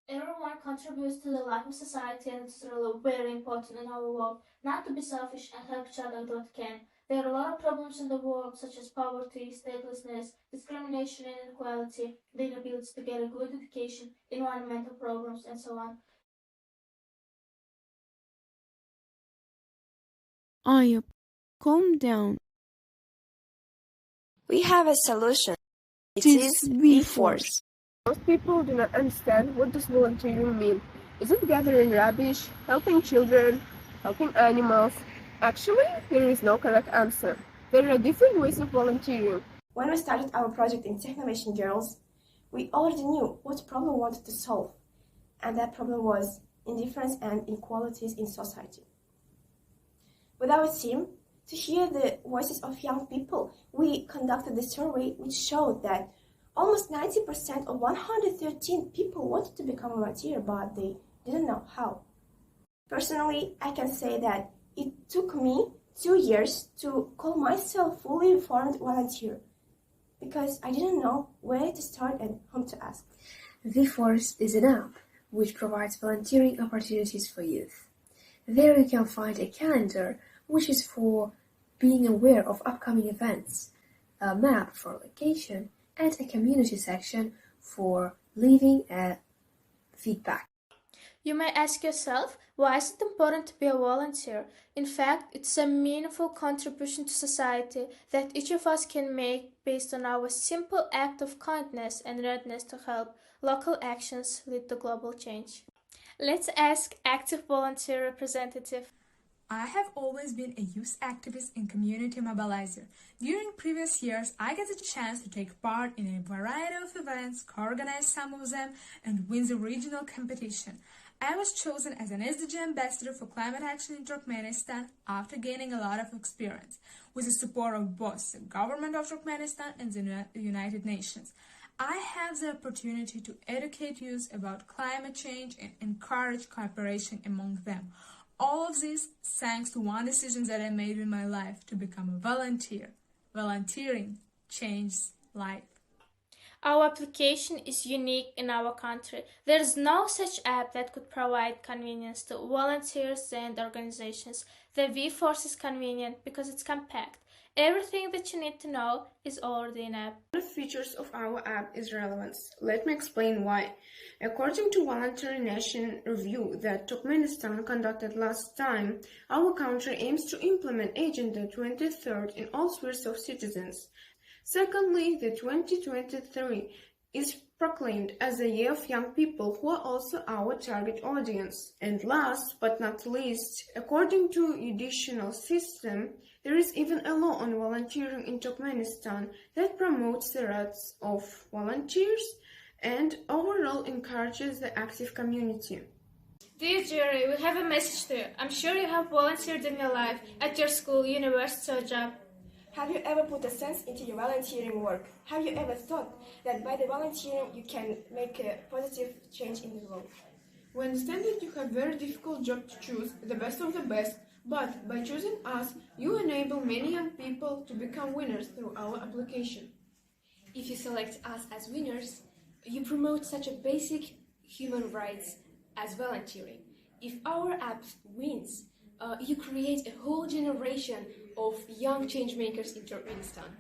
Everyone contributes to the life of society and it's really very important in our work not to be selfish and help each other that can. There are a lot of problems in the world such as poverty, statelessness, discrimination and inequality, the inability to get a good education, environmental problems and so on. Ayup, calm down. We have a solution. It It is is V-Force. Most people do not understand what does volunteering mean. Is it gathering rubbish, helping children, helping animals? Actually, there is no correct answer. There are different ways of volunteering. When we started our project in Technovation Girls, we already knew what problem we wanted to solve, and that problem was indifference and inequalities in society. With our team, to hear the voices of young people, we conducted a survey which showed that almost 90% of 113 people wanted to become a volunteer, but they didn't know how. Personally, I can say that it took me 2 years to call myself fully informed volunteer because I didn't know where to start and whom to ask. V-Force is an app which provides volunteering opportunities for youth. There you can find a calendar which is for being aware of upcoming events, a map for location, and a community section for leaving a feedback. You may ask yourself, why is it important to be a volunteer? In fact, it's a meaningful contribution to society that each of us can make based on our simple act of kindness and readiness to help. Local actions lead to global change. Let's ask active volunteer representative. I have always been a youth activist and community mobilizer. During previous years, I got the chance to take part in a variety of events, co-organize some of them, and win the regional competition. I was chosen as an SDG ambassador for climate action in Turkmenistan after gaining a lot of experience, with the support of both the government of Turkmenistan and the United Nations. I have the opportunity to educate youth about climate change and encourage cooperation among them. All of this thanks to one decision that I made in my life to become a volunteer. Volunteering changes life. Our application is unique in our country. There is no such app that could provide convenience to volunteers and organizations. The V-Force is convenient because it's compact. Everything that you need to know is already in app. One of the features of our app is relevance. Let me explain why. According to Voluntary Nation review that Turkmenistan conducted last time, our country aims to implement Agenda 2030 in all spheres of citizens. Secondly, the 2023 is proclaimed as the year of young people who are also our target audience. And last but not least, according to judicial system, there is even a law on volunteering in Turkmenistan that promotes the rights of volunteers and overall encourages the active community. Dear Jerry, we have a message to you. I'm sure you have volunteered in your life, at your school, university, or job. Have you ever put a sense into your volunteering work? Have you ever thought that by the volunteering you can make a positive change in the world? We understand that you have a very difficult job to choose, the best of the best, but by choosing us, you enable many young people to become winners through our application. If you select us as winners, you promote such a basic human rights as volunteering. If our app wins, you create a whole generation of young change makers in Turkmenistan.